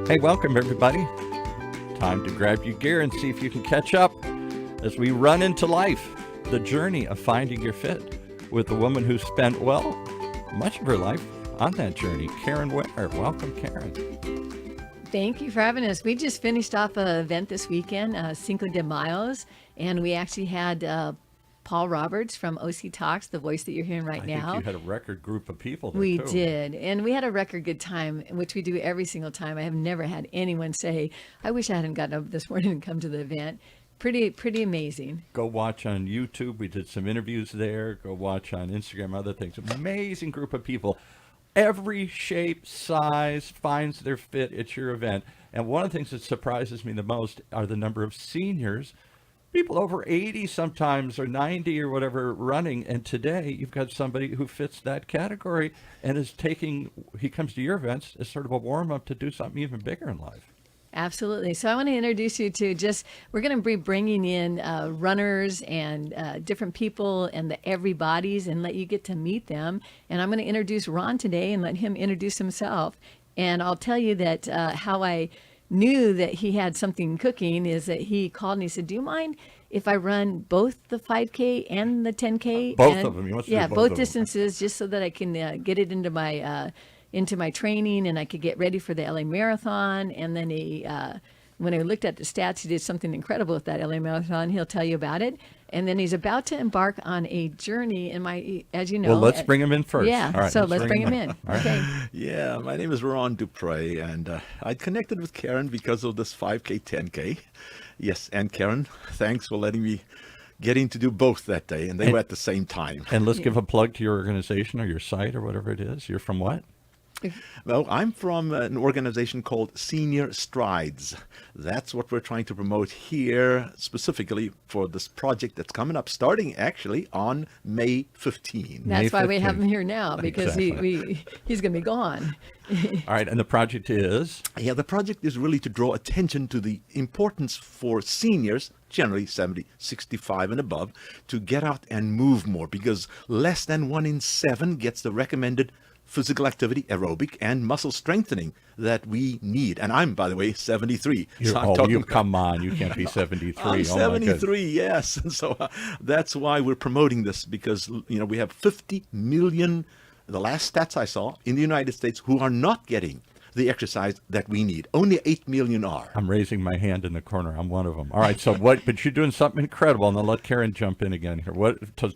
Hey, welcome everybody. Time to grab your gear and see if you can catch up as we run into life, the journey of finding your fit with a woman who spent, well, much of her life on that journey, Karen Ware. Welcome, Karen. Thank you for having us. We just finished off an event this weekend, Cinco de Mayo's, and we actually had Paul Roberts from OC Talks, the voice that you're hearing right now. I think you had a record group of people there, We too. did, and we had a record good time, which we do every single time. I have never had anyone say, I wish I hadn't gotten up this morning and come to the event. Pretty amazing. Go watch on YouTube. We did some interviews there. Go watch on Instagram, other things. Amazing group of people. Every shape, size finds their fit at your event. And one of the things that surprises me the most are the number of seniors, people over 80 sometimes or 90 or whatever running. And today you've got somebody who fits that category and he comes to your events as sort of a warm up to do something even bigger in life. Absolutely. So I want to introduce you to we're going to be bringing in runners and different people and the everybodies and let you get to meet them. And I'm going to introduce Ron today and let him introduce himself. And I'll tell you that how I knew that he had something cooking is that he called and he said, do you mind if I run both the 5K and the 10K? Both of them. He wants to do both of distances, just so that I can get it into my training and I could get ready for the LA Marathon. And then when I looked at the stats, he did something incredible with that LA Marathon. He'll tell you about it. And then he's about to embark on a journey as you know. Well, let's bring him in first. Yeah, all right, so let's bring him in. Okay. Yeah, my name is Ron Dupre, and I connected with Karen because of this 5K, 10K. Yes, and Karen, thanks for letting me get in to do both that day, and they were at the same time. And let's give a plug to your organization or your site or whatever it is. You're from what? Well, I'm from an organization called Senior Strides. That's what we're trying to promote here, specifically for this project that's coming up, starting actually on May 15. That's why we 15th. have him here now, because Exactly. he's going to be gone. All right, and the project is? Yeah, the project is really to draw attention to the importance for seniors, generally 70, 65 and above, to get out and move more, because less than 1 in 7 gets the recommended physical activity, aerobic, and muscle strengthening that we need. And I'm, by the way, 73. Come on, you can't be 73. I'm Oh, 73, yes. And so that's why we're promoting this, because, we have 50 million, the last stats I saw, in the United States who are not getting the exercise that we need. Only 8 million are. I'm raising my hand in the corner. I'm one of them. All right, so but you're doing something incredible, and I'll let Karen jump in again here.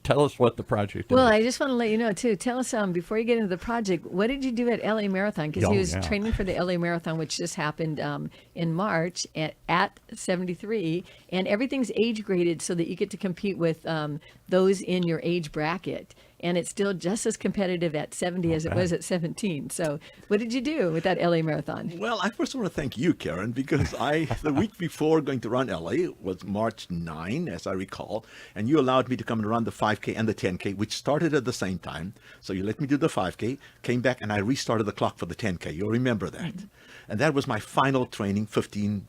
Tell us what the project is. Well, I just want to let you know, too. Tell us, before you get into the project, what did you do at LA Marathon? Because he was training for the LA Marathon, which just happened in March at 73. And everything's age graded so that you get to compete with those in your age bracket. And it's still just as competitive at 70 as it was at 17. So what did you do with that LA Marathon? Well, I first want to thank you, Karen, because the week before going to run LA was March 9, as I recall, and you allowed me to come and run the 5K and the 10K, which started at the same time. So you let me do the 5K, came back, and I restarted the clock for the 10K. You'll remember that. Mm-hmm. And that was my final training, 15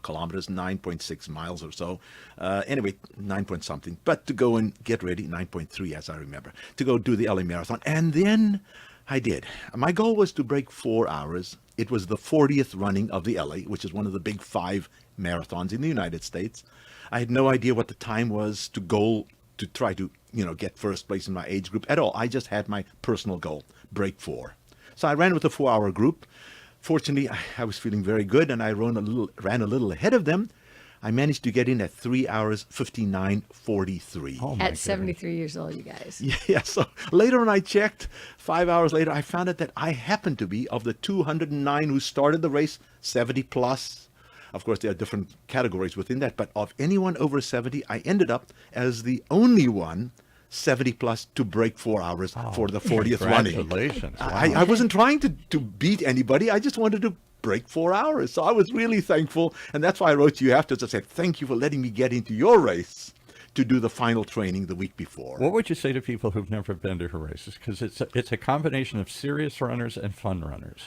kilometers, 9.6 miles or so. Anyway, 9 point something. But to go and get ready, 9.3 as I remember, to go do the LA Marathon. And then I did. My goal was to break 4 hours. It was the 40th running of the LA, which is one of the big 5 marathons in the United States. I had no idea what the time was to try to, get first place in my age group at all. I just had my personal goal, break 4. So I ran with a 4-hour group. Fortunately, I was feeling very good, and I ran a little ahead of them. I managed to get in at 3 hours, 59:43. Oh, at 73 years old, you guys. Yeah, so later on I checked, 5 hours later, I found out that I happened to be, of the 209 who started the race, 70 plus. Of course, there are different categories within that, but of anyone over 70, I ended up as the only one 70 plus to break 4 hours for the 40th running. Congratulations. Wow. I wasn't trying to beat anybody. I just wanted to break 4 hours. So I was really thankful. And that's why I wrote to you after to say, thank you for letting me get into your race to do the final training the week before. What would you say to people who've never been to her races? Because it's a combination of serious runners and fun runners.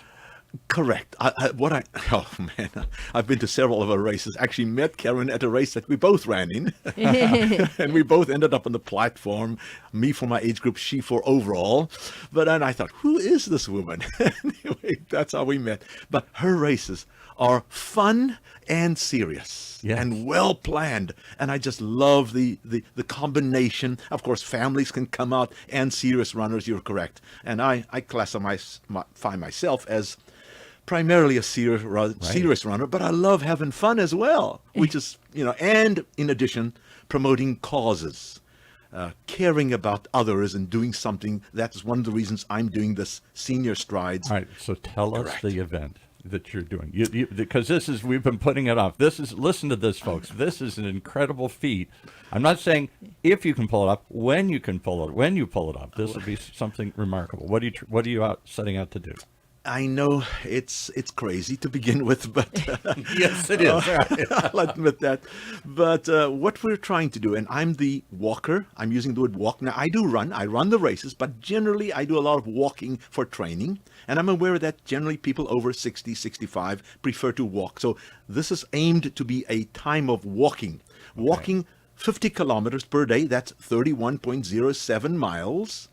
Correct. Oh man, I've been to several of her races. Actually met Karen at a race that we both ran in. And we both ended up on the platform, me for my age group, she for overall. But then I thought, who is this woman? Anyway, that's how we met. But her races are fun and serious, Yes. and well planned. And I just love the combination. Of course, families can come out and serious runners, you're correct. And I classify myself as primarily a serious runner, but I love having fun as well, which is, and in addition, promoting causes, caring about others and doing something. That's one of the reasons I'm doing this Senior Strides. All right, so tell us Correct. the event that you're doing, because we've been putting it off. Listen to this, folks. This is an incredible feat. I'm not saying if you can pull it off, when you can pull it, when you pull it off, this will be something remarkable. What are you setting out to do? I know it's crazy to begin with, but Yes, it is. I'll admit that. But what we're trying to do, and I'm the walker. I'm using the word walk. Now, I run the races, but generally I do a lot of walking for training. And I'm aware that generally people over 60, 65 prefer to walk. So this is aimed to be a time of walking. Okay. Walking 50 kilometers per day, that's 31.07 miles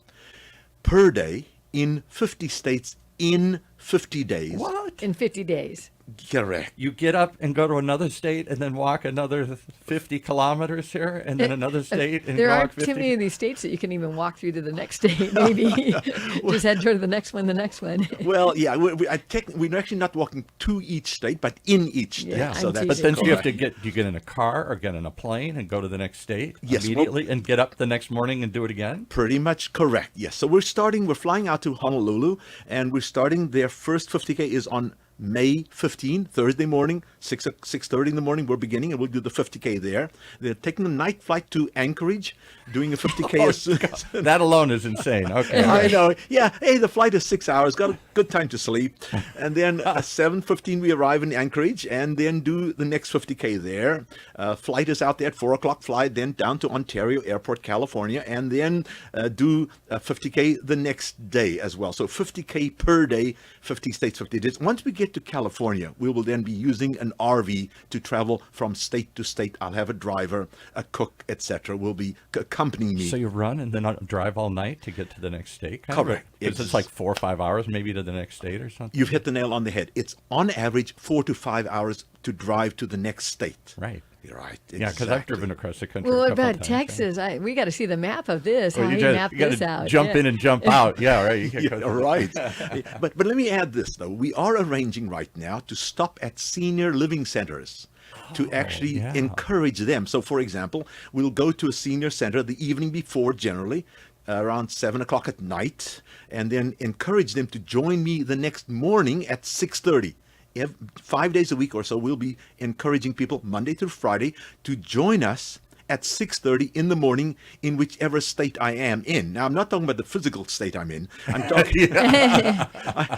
per day in 50 states in 50 days. What? In 50 days. Correct. You get up and go to another state and then walk another 50 kilometers here and then another state and there walk aren't 50. too many of these states that you can even walk through to the next state. Maybe just head to the next one. Well, yeah, we're actually not walking to each state, but in each state. Yeah, So I'm that's But then teasing. you have to do you get in a car or get in a plane and go to the next state Yes, immediately and get up the next morning and do it again? pretty much correct. Yes. So we're flying out to Honolulu, and we're starting. Their first 50K is on May 15, Thursday morning, 6:30 in the morning. We're beginning, and we'll do the 50K there. They're taking a night flight to Anchorage, doing a 50K as soon as. That alone is insane. Okay. I know. Yeah. Hey, the flight is 6 hours. Got a good time to sleep. And then 7:15 we arrive in Anchorage, and then do the next 50K there. Flight is out there at 4:00 flight, then down to Ontario Airport, California, and then do 50K the next day as well. So 50K per day, 50 states, 50 days. Once we get to California, we will then be using an RV to travel from state to state. I'll have a driver, a cook, etc. will be accompanying me. So you run and then drive all night to get to the next state? Correct. Because it's like 4 or 5 hours maybe to the next state or something? You've hit the nail on the head. It's on average 4 to 5 hours to drive to the next state. Right. You're right. Yeah, because I've driven across the country. Well, a what couple about times, Texas? We got to see the map of this. Well, how you he just- mapped you gotta this out. jump Yeah. in and jump out. Yeah, right. You can't Yeah, go right. But let me add this, though. We are arranging right now to stop at senior living centers to actually yeah. encourage them. So, for example, we'll go to a senior center the evening before, generally, around 7:00 at night, and then encourage them to join me the next morning at 6:30. 5 days a week or so, we'll be encouraging people Monday through Friday to join us at 6:30 in the morning in whichever state I am in. Now, I'm not talking about the physical state I'm in. I'm talking,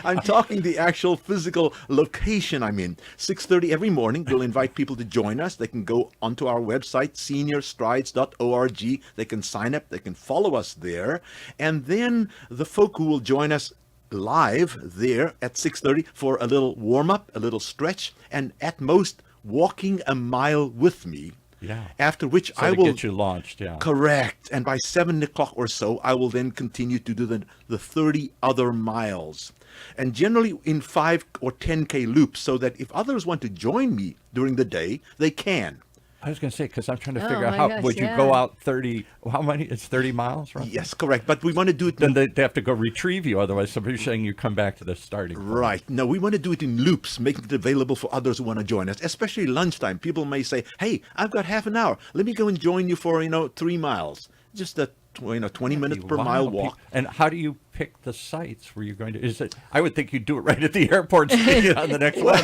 I'm talking the actual physical location I'm in. 6:30 every morning. We'll invite people to join us. They can go onto our website, seniorstrides.org. They can sign up. They can follow us there. And then the folk who will join us live there at 6:30 for a little warm up, a little stretch, and at most walking a mile with me. Yeah. After which So I to will get you launched, yeah. correct, and by 7:00 or so, I will then continue to do the 30 other miles, and generally in 5 or 10K loops, so that if others want to join me during the day, they can. I was going to say, because I'm trying to Oh, figure out my how gosh, would you yeah. go out 30, how many, it's 30 miles, right? Yes, correct. But we want to do it. Then they have to go retrieve you, otherwise somebody's saying you come back to the starting point. Right. No, we want to do it in loops, making it available for others who want to join us, especially lunchtime. People may say, hey, I've got half an hour. Let me go and join you for, 3 miles. Just a 20 minutes per mile walk. And how do you pick the sites where you're going to? Is it? I would think you'd do it right at the airport station on the next one.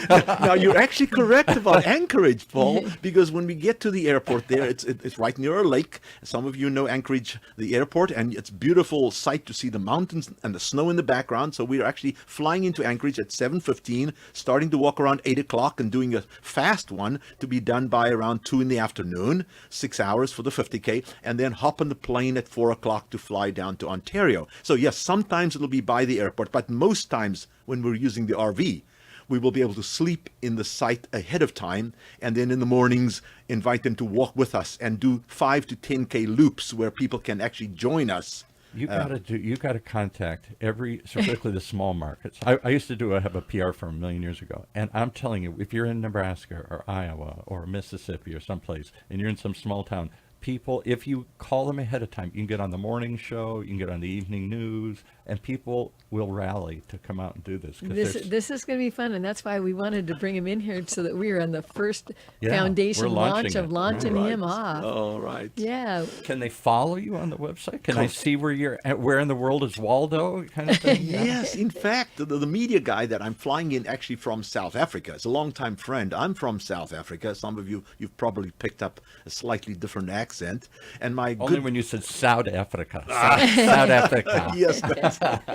But. Now, you're actually correct about Anchorage, Paul, because when we get to the airport there, it's right near a lake. Some of you know Anchorage, the airport, and it's a beautiful sight to see the mountains and the snow in the background. So we're actually flying into Anchorage at 7:15, starting to walk around 8 o'clock and doing a fast one to be done by around 2 in the afternoon, 6 hours for the 50K, and then hop on the plane at 4 o'clock to fly down to Ontario. So yes, sometimes it'll be by the airport, but most times when we're using the RV, we will be able to sleep in the site ahead of time, and then in the mornings invite them to walk with us and do 5 to 10K loops where people can actually join us. You got to contact particularly the small markets. I used to have a PR firm a million years ago, and I'm telling you, if you're in Nebraska or Iowa or Mississippi or someplace, and you're in some small town, people, if you call them ahead of time, you can get on the morning show, you can get on the evening news, and people will rally to come out and do this. This is going to be fun, and that's why we wanted to bring him in here so that we were on the first foundation we're launch of it. launching him off. All right. Yeah. Can they follow you on the website? Can I see where you're at? Where in the world is Waldo? Kind of thing? Yes, in fact, the media guy that I'm flying in actually from South Africa. It's a longtime friend. I'm from South Africa. Some of you've probably picked up a slightly different accent. And my Only when you said South Africa. South Africa. Yes,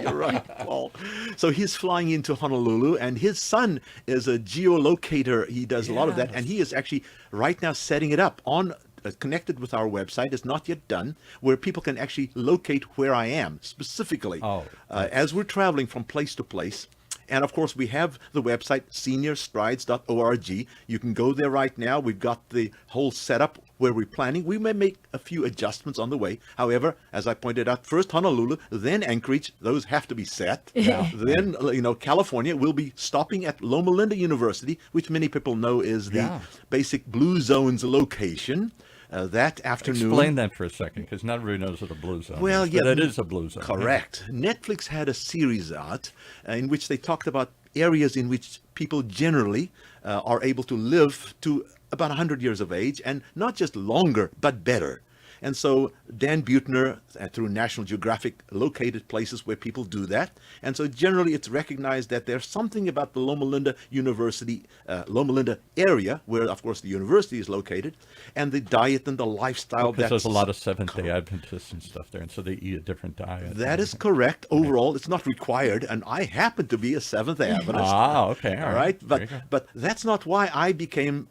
you're right, Paul. So he's flying into Honolulu, and his son is a geolocator. He does a lot of that, and he is actually right now setting it up on connected with our website. It's not yet done, where people can actually locate where I am specifically as we're traveling from place to place. And of course, we have the website, seniorstrides.org. You can go there right now. We've got the whole setup where we're planning. We may make a few adjustments on the way. However, as I pointed out, first Honolulu, then Anchorage. Those have to be set. Yeah. Then, California. We'll be stopping at Loma Linda University, which many people know is the basic Blue Zone's location. That afternoon. Explain that for a second, because not everybody knows what a blue zone Well, is. yeah, But it is a blue zone. Correct. Netflix had a series out in which they talked about areas in which people generally are able to live to about 100 years of age, and not just longer, but better. And so Dan Buettner, through National Geographic, located places where people do that. And so generally it's recognized that there's something about the Loma Linda University, Loma Linda area, where, of course, the university is located, and the diet and the lifestyle. Because there's a lot of Seventh-day Adventists and stuff there, and so they eat a different diet. That is correct. Overall, it's not required, and I happen to be a Seventh-day Adventist. Okay. All right. But that's not why I became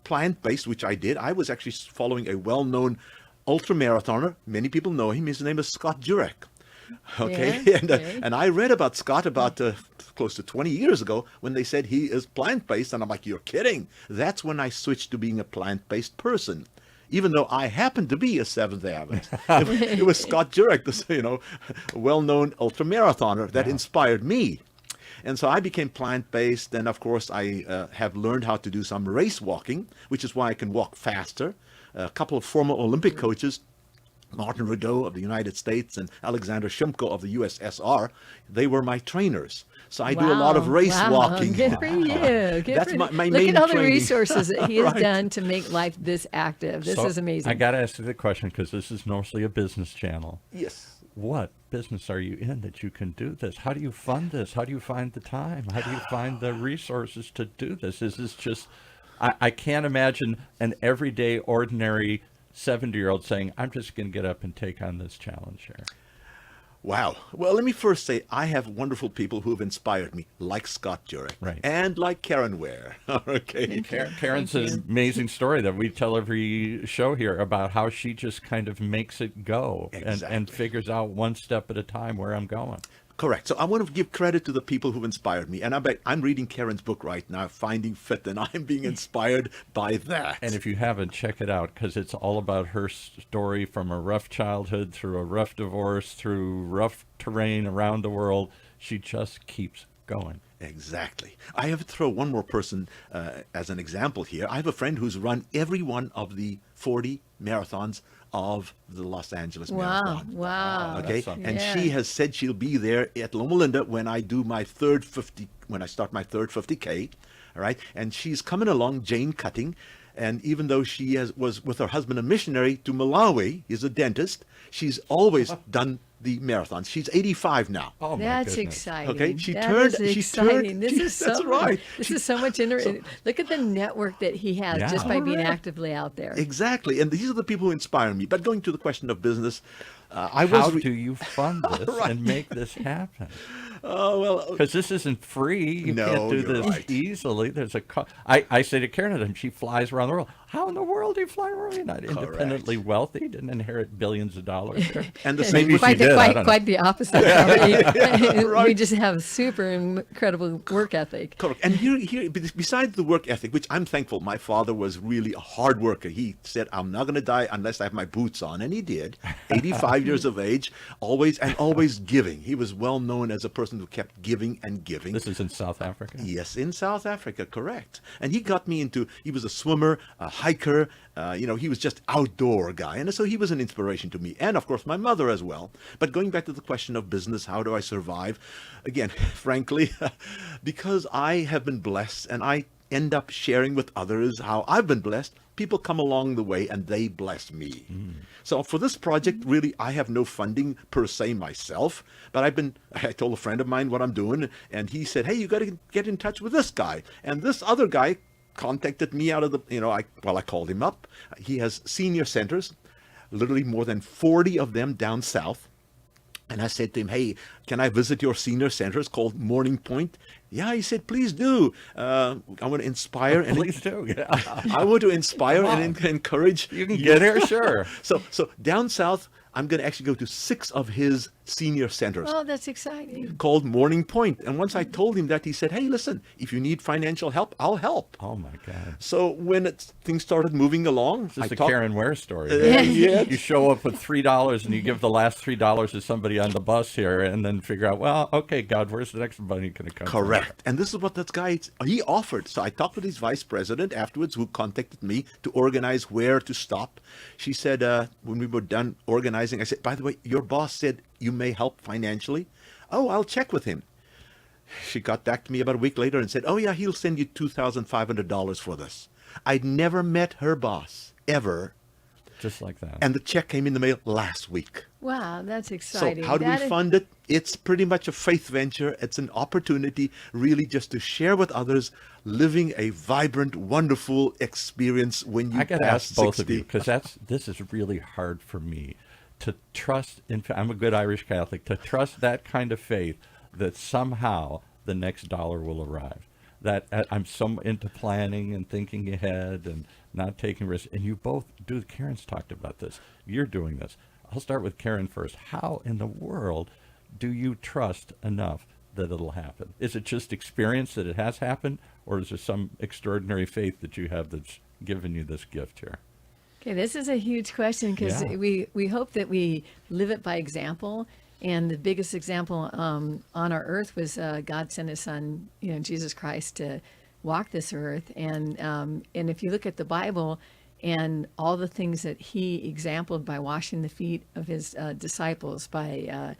plant-based, which I did. I was actually following a well-known ultramarathoner. Many people know him. His name is Scott Jurek. Okay. Yeah, and I read about Scott about close to 20 years ago when they said he is plant-based. And I'm like, you're kidding. That's when I switched to being a plant-based person. Even though I happened to be a Seventh-day Adventist. It was Scott Jurek, this, well-known ultramarathoner that inspired me. And so I became plant-based. And of course, I have learned how to do some race walking, which is why I can walk faster. A couple of former Olympic coaches, Martin Rideau of the United States and Alexander Shimko of the USSR, they were my trainers. So I do a lot of race walking. Good for you. That's my main Look at all the training. resources that he has done to make life this active. This is amazing. I got to ask you the question, because this is mostly a business channel. Yes. What business are you in that you can do this? How do you fund this? How do you find the time? How do you find the resources to do this? Is this just... I can't imagine an everyday, ordinary 70-year-old saying, I'm just going to get up and take on this challenge here. Wow. Well, let me first say I have wonderful people who have inspired me, like Scott Jurek, right, and like Karen Ware. Okay. Karen's an amazing story that we tell every show here about how she just kind of makes it go and figures out one step at a time where I'm going. Correct. So I want to give credit to the people who've inspired me. And I'm reading Karen's book right now, Finding Fit, and I'm being inspired by that. And if you haven't, check it out, because it's all about her story from a rough childhood through a rough divorce, through rough terrain around the world. She just keeps going. Exactly. I have to throw one more person as an example here. I have a friend who's run every one of the 40 marathons of the Los Angeles Marathon. Wow. Okay. And she has said she'll be there at Loma Linda when I do my when I start my third 50K. All right. And she's coming along, Jane Cutting. And even though she was with her husband a missionary to Malawi, he's a dentist, she's always done the marathon. She's 85 now. Oh, my that's goodness. exciting. Okay, This is so right. This is so much look at the network that he has just by being actively out there. Exactly, and these are the people who inspire me. But going to the question of business, how do you fund this and make this happen? Oh, well, because this isn't free. You can't do this easily. There's a I say to Karen, she flies around the world. How in the world are you flying around? You're not independently wealthy, didn't inherit billions of dollars. There. And the same Maybe with she did, I don't know. Quite the opposite. Probably. Right. We just have super incredible work ethic. Correct. And here, besides the work ethic, which I'm thankful, my father was really a hard worker. He said, I'm not going to die unless I have my boots on. And he did. 85 years of age, always giving. He was well known as a person who kept giving and giving. This is in South Africa? Yes, in South Africa, correct. And he got me into, he was a swimmer, a hiker, he was just outdoor guy. And so he was an inspiration to me. And of course, my mother as well. But going back to the question of business, how do I survive? Again, frankly, because I have been blessed and I end up sharing with others how I've been blessed, people come along the way and they bless me. So for this project, really, I have no funding per se myself, but I told a friend of mine what I'm doing, and he said, hey, you got to get in touch with this guy. And this other guy contacted me out of the, I called him up. He has senior centers, literally more than 40 of them down south. And I said to him, hey, can I visit your senior center? It's called Morning Point. Yeah, he said, please do. I want to inspire. And Please do. Yeah. I want to inspire and encourage. You can get here, sure. So down south, I'm going to actually go to 6 of his senior centers Oh, that's exciting. called Morning Point. And once I told him that, he said, hey, listen, if you need financial help, I'll help. Oh, my God. So when things started moving along, This is a talked- Karen Ware story. yeah. You show up with $3 and you give the last $3 to somebody on the bus here and then figure out, well, okay, God, where's the next money going to come from? Correct. And this is what that guy, he offered. So I talked with his vice president afterwards, who contacted me to organize where to stop. She said, when we were done organizing, I said, by the way, your boss said you may help financially. Oh, I'll check with him. She got back to me about a week later and said, oh yeah, he'll send you $2,500 for this. I'd never met her boss, ever. Just like that. And the check came in the mail last week. Wow, that's exciting. So how do we That is- fund it? It's pretty much a faith venture. It's an opportunity really just to share with others, living a vibrant, wonderful experience when you I got to pass ask both 60. of you because this is really hard for me to trust. I'm a good Irish Catholic, to trust that kind of faith that somehow the next dollar will arrive. That I'm so into planning and thinking ahead and not taking risks. And you both do. Karen's talked about this. You're doing this. I'll start with Karen first. How in the world do you trust enough that it'll happen? Is it just experience that it has happened, or is there some extraordinary faith that you have that's given you this gift here? Okay, this is a huge question because Yeah. we hope that we live it by example. And the biggest example on our earth was God sent His Son, Jesus Christ, to walk this earth. And if you look at the Bible and all the things that He exampled by washing the feet of His disciples, by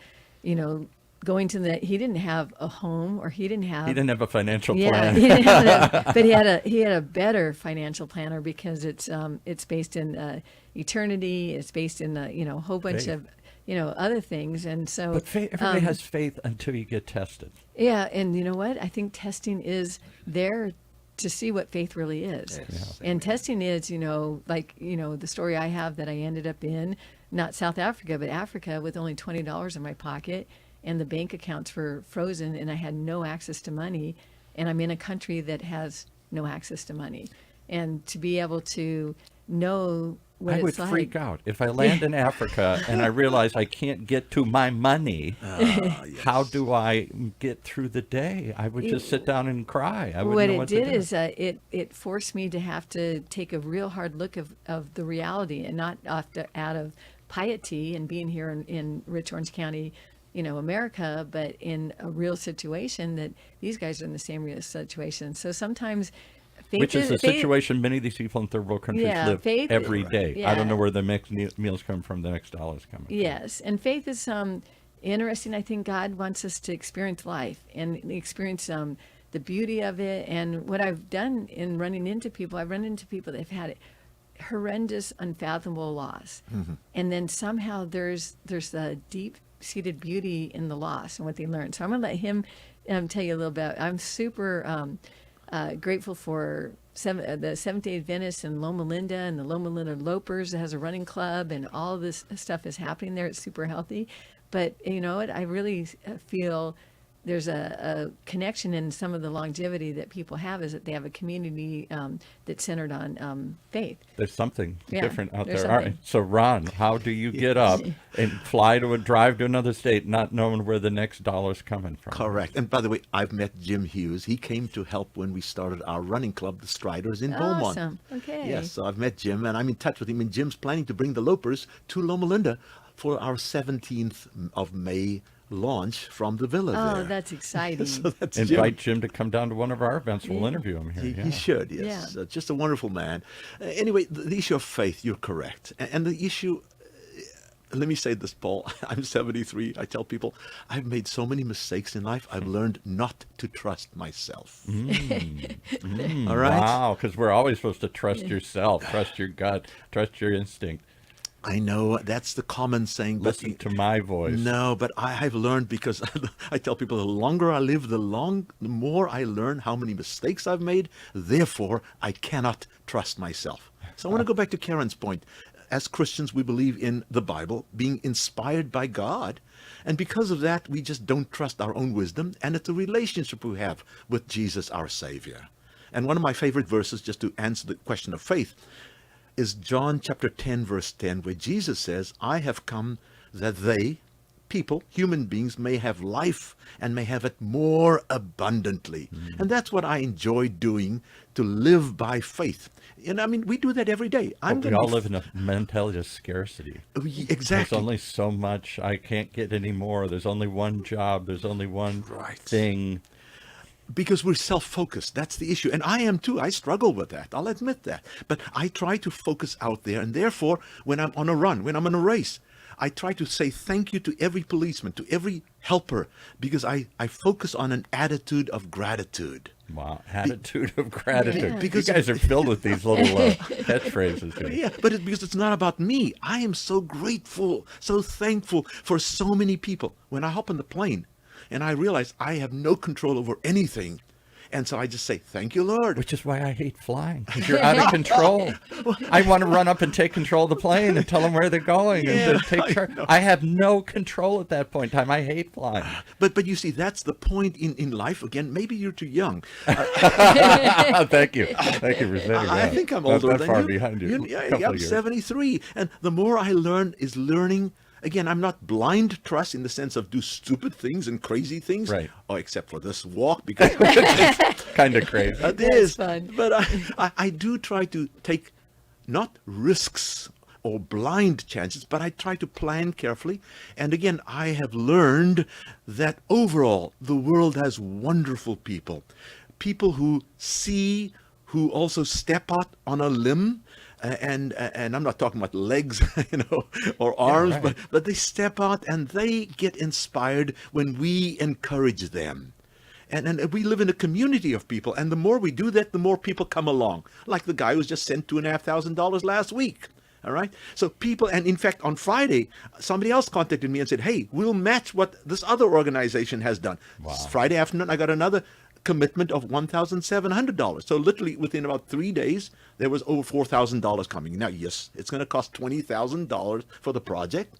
going to He didn't have a home, or He didn't have a financial yeah, plan. he didn't have but he had a better financial planner because it's based in eternity. It's based in a whole bunch Faith. of other things, and so. But everybody has faith until you get tested. Yeah, and you know what? I think testing is there to see what faith really is. Yes. And testing is, the story I have that I ended up in, not South Africa, but Africa, with only $20 in my pocket, and the bank accounts were frozen, and I had no access to money, and I'm in a country that has no access to money. And to be able to know what I would it's like. freak out if I land in Africa and I realize I can't get to my money. Yes. How do I get through the day? I would just sit down and cry. I wouldn't What know it what did to do. is it forced me to have to take a real hard look of the reality, and not out of piety and being here in Rich Orange County, America, but in a real situation that these guys are in the same real situation. So sometimes faith Which is the faith- situation many of these people in third world countries Yeah, live faith- every day. I Yeah. don't know where the next meals come from, the next dollar's coming from. Yes, and faith is interesting. I think God wants us to experience life and experience the beauty of it. And what I've done in running into people, I've run into people that have had horrendous, unfathomable loss, and then somehow there's a deep-seated beauty in the loss and what they learned. So I'm going to let him tell you a little bit. I'm super grateful for the Seventh-day Adventists in Loma Linda and the Loma Linda Lopers that has a running club, and all this stuff is happening there. It's super healthy. But you know what? I really feel there's a connection in some of the longevity that people have is that they have a community that's centered on faith. There's something Yeah, different out there's there. All right. something. So, Ron, how do you get up and drive to another state, not knowing where the next dollar's coming from? Correct. And by the way, I've met Jim Hughes. He came to help when we started our running club, the Striders in Beaumont. Awesome. Okay. Yes, so I've met Jim, and I'm in touch with him. And Jim's planning to bring the Lopers to Loma Linda for our 17th of May launch from the villa Oh, there. that's exciting. So that's Invite Jim. Jim to come down to one of our events. We'll interview him here. He should, yes. Yeah. Just a wonderful man. Anyway, the issue of faith, you're correct. And the issue, let me say this, Paul. I'm 73. I tell people, I've made so many mistakes in life. I've learned not to trust myself. All right? Wow, because we're always supposed to trust yourself, trust your gut, trust your instinct. I know that's the common saying. But Listen to my voice. No, but I've learned, because I tell people the longer I live, the more I learn how many mistakes I've made. Therefore, I cannot trust myself. So I want to go back to Karen's point. As Christians, we believe in the Bible being inspired by God. And because of that, we just don't trust our own wisdom. And it's a relationship we have with Jesus, our Savior. And one of my favorite verses, just to answer the question of faith, is John chapter 10, verse 10, where Jesus says, I have come that they, people, human beings, may have life and may have it more abundantly. And that's what I enjoy doing, to live by faith. And I mean, we do that every day. We all live in a mentality of scarcity. Exactly. There's only so much. I can't get any more. There's only one job. There's only one thing. Because we're self-focused. That's the issue. And I am too. I struggle with that. I'll admit that. But I try to focus out there. And therefore, when I'm on a run, when I'm in a race, I try to say thank you to every policeman, to every helper, because I focus on an attitude of gratitude. Wow, attitude of gratitude. Yeah. Because you guys are filled with these little catchphrases here. Yeah, but because it's not about me. I am so grateful, so thankful for so many people. When I hop on the plane and I realize I have no control over anything, and so I just say, thank you, Lord. Which is why I hate flying, because you're out of control. I want to run up and take control of the plane and tell them where they're going and to take charge. I have no control at that point in time. I hate flying. But you see, that's the point in life. Again, maybe you're too young. Thank you. Thank you for saying that. I think I'm Not older that than far you. behind you. Yeah, Couple I'm of years. 73. And the more I learn is learning. Again, I'm not blind trust in the sense of do stupid things and crazy things. Right. Oh, except for this walk, because Kind of crazy. it That's is. fun. But I do try to take not risks or blind chances, but I try to plan carefully. And again, I have learned that overall, the world has wonderful people. People who see, who also step out on a limb. And I'm not talking about legs, or arms, right. but they step out and they get inspired when we encourage them. And we live in a community of people, and the more we do that, the more people come along. Like the guy who was just sent $2,500 last week. All right. So people, and in fact, on Friday, somebody else contacted me and said, hey, we'll match what this other organization has done. Wow. Friday afternoon, I got another commitment of $1,700. So literally within about 3 days, there was over $4,000 coming. Now, yes, it's going to cost $20,000 for the project.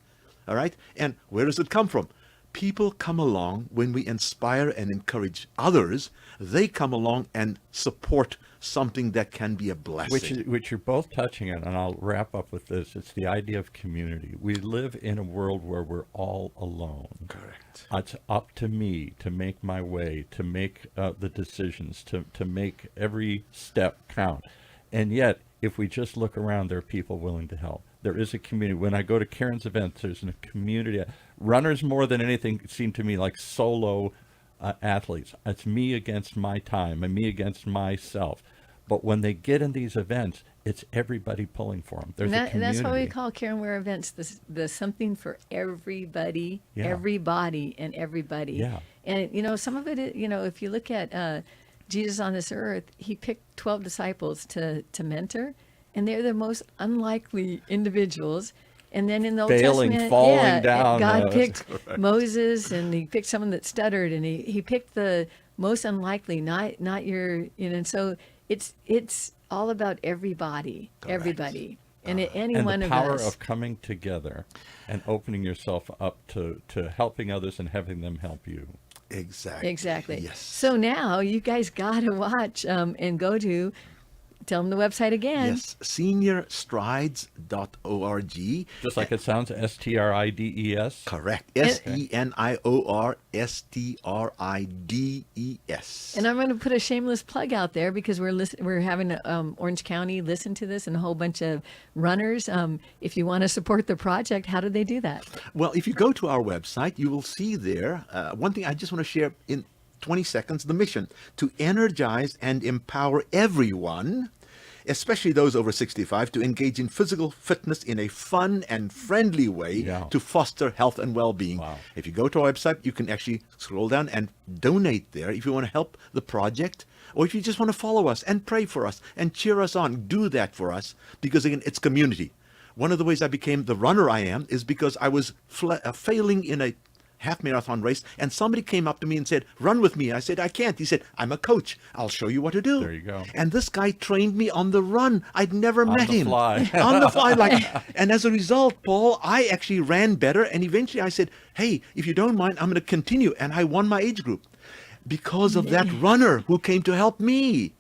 All right. And where does it come from? People come along when we inspire and encourage others. They come along and support something that can be a blessing. Which you're both touching on, and I'll wrap up with this. It's the idea of community. We live in a world where we're all alone. Correct. It's up to me to make my way, to make the decisions, to make every step count. And yet, if we just look around, there are people willing to help. There is a community. When I go to Karen's events, there's a community. Runners, more than anything, seem to me like solo athletes. It's me against my time and me against myself. But when they get in these events, it's everybody pulling for them. There's a community. That's why we call Karen Ware events the something for everybody, everybody, and everybody. Yeah. And, some of it, if you look at Jesus on this earth, he picked 12 disciples to mentor, and they're the most unlikely individuals. And then in the Old Failing, Testament, falling down. God picked Moses, and he picked someone that stuttered, and he picked the most unlikely, not your, and so it's all about everybody, everybody, and any and one the of power us. of coming together and opening yourself up to helping others and having them help you. Exactly. Exactly. Yes. So now you guys got to watch and go to, tell them the website again. Yes, seniorstrides.org. Just like it sounds, STRIDES. Correct. And- SENIORSTRIDES. And I'm going to put a shameless plug out there because we're having Orange County listen to this and a whole bunch of runners. If you want to support the project, how do they do that? Well, if you go to our website, you will see there one thing I just want to share in 20 seconds, the mission to energize and empower everyone, especially those over 65, to engage in physical fitness in a fun and friendly way to foster health and well-being. Wow. If you go to our website, you can actually scroll down and donate there if you want to help the project, or if you just want to follow us and pray for us and cheer us on. Do that for us, because again, it's community. One of the ways I became the runner I am is because I was failing in a half marathon race, and somebody came up to me and said, "Run with me." I said, "I can't." He said, "I'm a coach. I'll show you what to do." There you go. And this guy trained me on the run. I'd never met the him. fly. On the fly. And as a result, Paul, I actually ran better. And eventually I said, "Hey, if you don't mind, I'm going to continue." And I won my age group because of that runner who came to help me.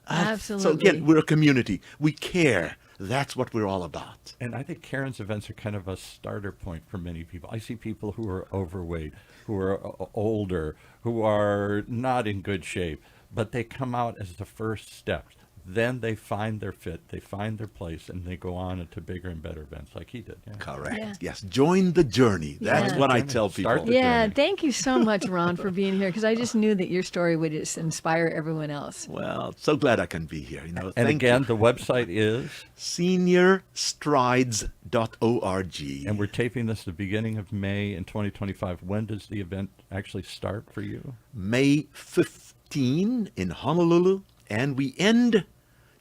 Absolutely. So again, we're a community. We care. That's what we're all about. And I think Karen's events are kind of a starter point for many people. I see people who are overweight, who are older, who are not in good shape, but they come out as the first steps. Then they find their fit, they find their place, and they go on into bigger and better events like he did. Yeah. Correct. Yeah. Yes. Join the journey. That's Yeah. what I tell people. Start the Yeah, journey. thank you so much, Ron, for being here because I just knew that your story would just inspire everyone else. Well, so glad I can be here. And Thank again, you. the website is, seniorstrides.org. and we're taping this the beginning of May in 2025. When does the event actually start for you? May 15 in Honolulu, and we end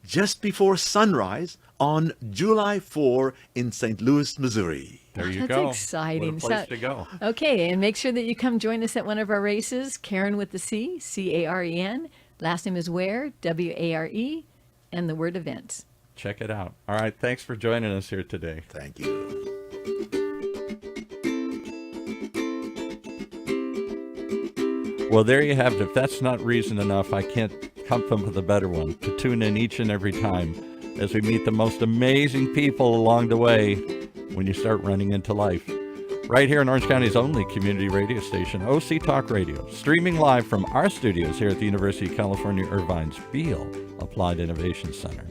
just before sunrise on July 4 in St. Louis, Missouri. There you That's go. exciting. What a place to go. Okay, and make sure that you come join us at one of our races. Karen with the C, Caren. Last name is Ware, Ware, and the word events. Check it out. All right. Thanks for joining us here today. Thank you. Well, there you have it. If that's not reason enough, I can't come up with a better one to tune in each and every time as we meet the most amazing people along the way when you start running into life. Right here in Orange County's only community radio station, OC Talk Radio, streaming live from our studios here at the University of California, Irvine's Beale Applied Innovation Center.